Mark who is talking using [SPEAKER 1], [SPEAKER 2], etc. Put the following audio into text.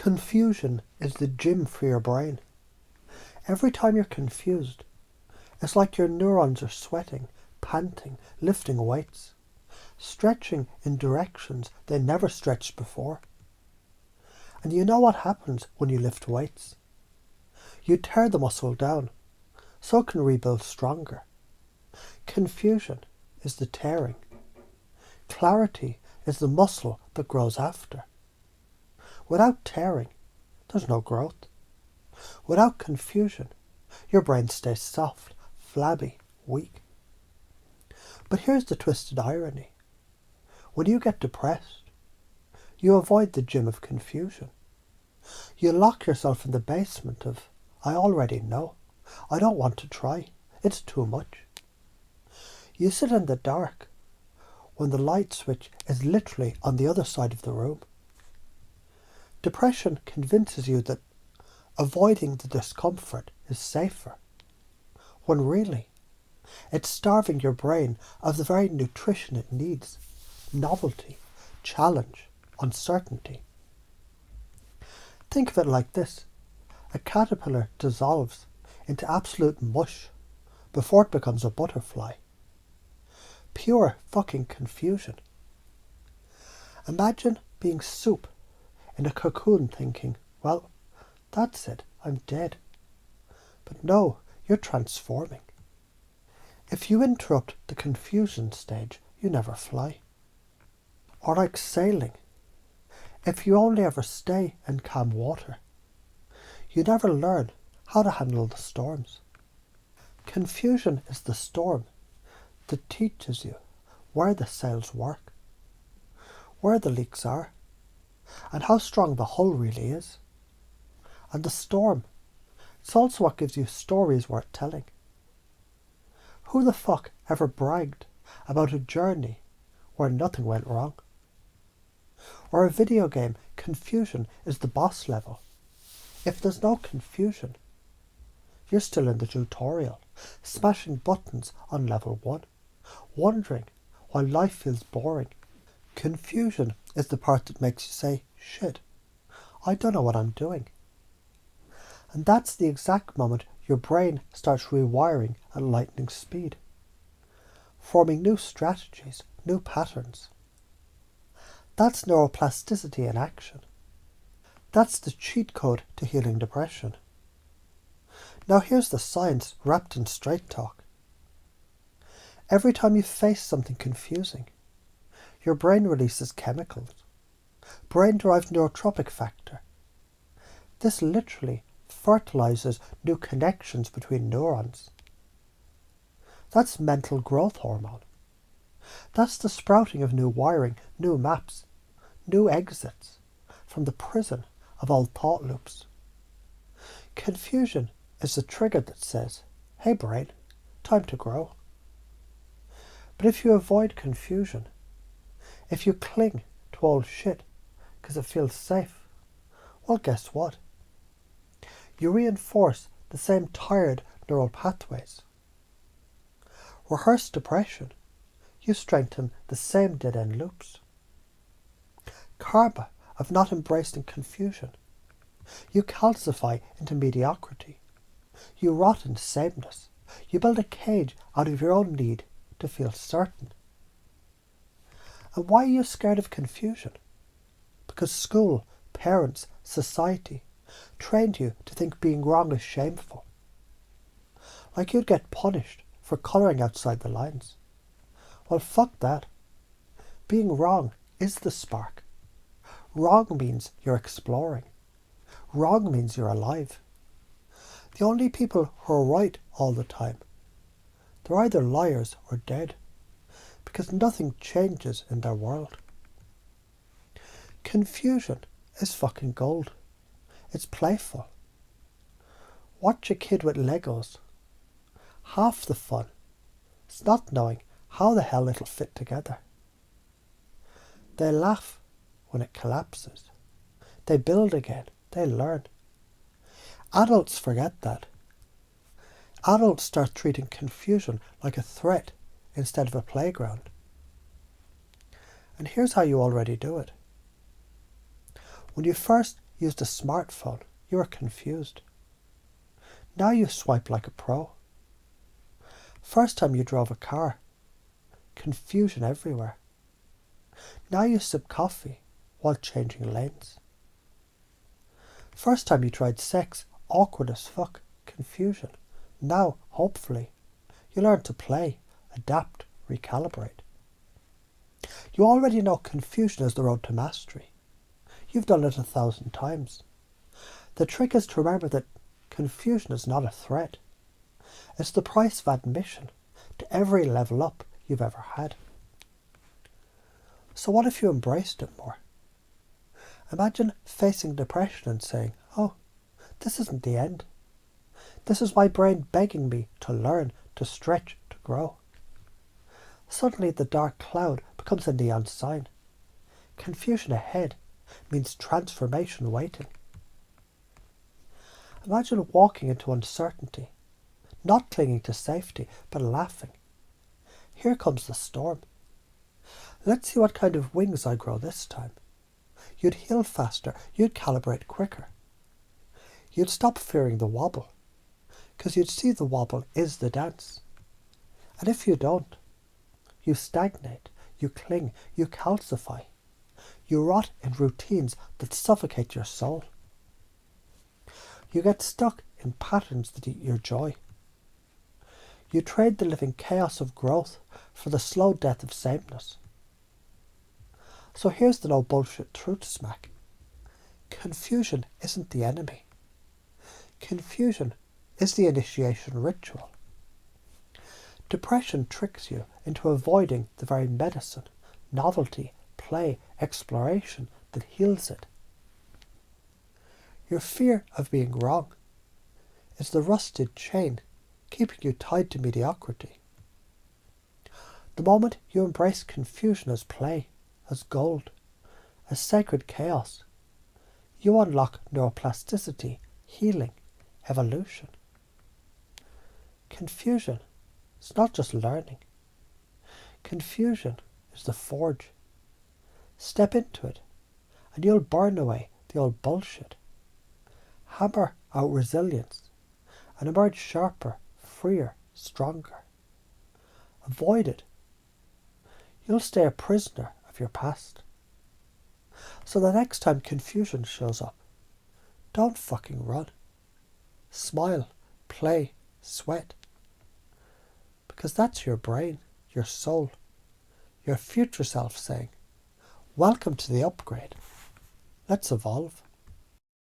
[SPEAKER 1] Confusion is the gym for your brain. Every time you're confused, it's like your neurons are sweating, panting, lifting weights, stretching in directions they never stretched before. And you know what happens when you lift weights? You tear the muscle down, so it can rebuild stronger. Confusion is the tearing. Clarity is the muscle that grows after. Without tearing, there's no growth. Without confusion, your brain stays soft, flabby, weak. But here's the twisted irony. When you get depressed, you avoid the gym of confusion. You lock yourself in the basement of, I already know. I don't want to try. It's too much. You sit in the dark when the light switch is literally on the other side of the room. Depression convinces you that avoiding the discomfort is safer, when really it's starving your brain of the very nutrition it needs: novelty, challenge, uncertainty. Think of it like this. A caterpillar dissolves into absolute mush before it becomes a butterfly. Pure fucking confusion. Imagine being soup in a cocoon thinking, well, that's it, I'm dead. But no, you're transforming. If you interrupt the confusion stage, you never fly. Or like sailing. If you only ever stay in calm water, you never learn how to handle the storms. Confusion is the storm that teaches you where the sails work, where the leaks are, and how strong the hull really is. And the storm, it's also what gives you stories worth telling. Who the fuck ever bragged about a journey where nothing went wrong? Or a video game, confusion is the boss level. If there's no confusion, you're still in the tutorial, smashing buttons on level 1, wondering why life feels boring. Confusion is the part that makes you say, shit, I don't know what I'm doing. And that's the exact moment your brain starts rewiring at lightning speed, forming new strategies, new patterns. That's neuroplasticity in action. That's the cheat code to healing depression. Now here's the science wrapped in straight talk. Every time you face something confusing, your brain releases chemicals. Brain-derived neurotropic factor. This literally fertilizes new connections between neurons. That's mental growth hormone. That's the sprouting of new wiring, new maps, new exits from the prison of old thought loops. Confusion is the trigger that says, hey brain, time to grow. But if you avoid confusion, if you cling to old shit because it feels safe, well, guess what? You reinforce the same tired neural pathways. Rehearse depression, you strengthen the same dead-end loops. Karma of not embracing confusion. You calcify into mediocrity. You rot in sameness. You build a cage out of your own need to feel certain. And why are you scared of confusion? Because school, parents, society trained you to think being wrong is shameful. Like you'd get punished for colouring outside the lines. Well, fuck that. Being wrong is the spark. Wrong means you're exploring. Wrong means you're alive. The only people who are right all the time, they're either liars or dead, because nothing changes in their world. Confusion is fucking gold. It's playful. Watch a kid with Legos. Half the fun is not knowing how the hell it'll fit together. They laugh when it collapses. They build again. They learn. Adults forget that. Adults start treating confusion like a threat instead of a playground. And here's how you already do it. When you first used a smartphone, you were confused. Now you swipe like a pro. First time you drove a car, confusion everywhere. Now you sip coffee while changing lanes. First time you tried sex, awkward as fuck, confusion. Now, hopefully, you learn to play, adapt, recalibrate. You already know confusion is the road to mastery. You've done it 1,000 times. The trick is to remember that confusion is not a threat. It's the price of admission to every level up you've ever had. So what if you embraced it more? Imagine facing depression and saying, oh, this isn't the end. This is my brain begging me to learn, to stretch, to grow. Suddenly the dark cloud becomes a neon sign. Confusion ahead means transformation waiting. Imagine walking into uncertainty, not clinging to safety, but laughing. Here comes the storm. Let's see what kind of wings I grow this time. You'd heal faster, you'd calibrate quicker. You'd stop fearing the wobble, because you'd see the wobble is the dance. And if you don't, you stagnate, you cling, you calcify. You rot in routines that suffocate your soul. You get stuck in patterns that eat your joy. You trade the living chaos of growth for the slow death of sameness. So here's the no bullshit truth smack. Confusion isn't the enemy. Confusion is the initiation ritual. Depression tricks you into avoiding the very medicine, novelty, play, exploration that heals it. Your fear of being wrong is the rusted chain keeping you tied to mediocrity. The moment you embrace confusion as play, as gold, as sacred chaos, you unlock neuroplasticity, healing, evolution. Confusion is not just learning. Confusion is the forge. Step into it, and you'll burn away the old bullshit. Hammer out resilience, and emerge sharper, freer, stronger. Avoid it. You'll stay a prisoner of your past. So the next time confusion shows up, don't fucking run. Smile, play, sweat. Because that's your brain, your soul, your future self saying, welcome to the upgrade. Let's evolve.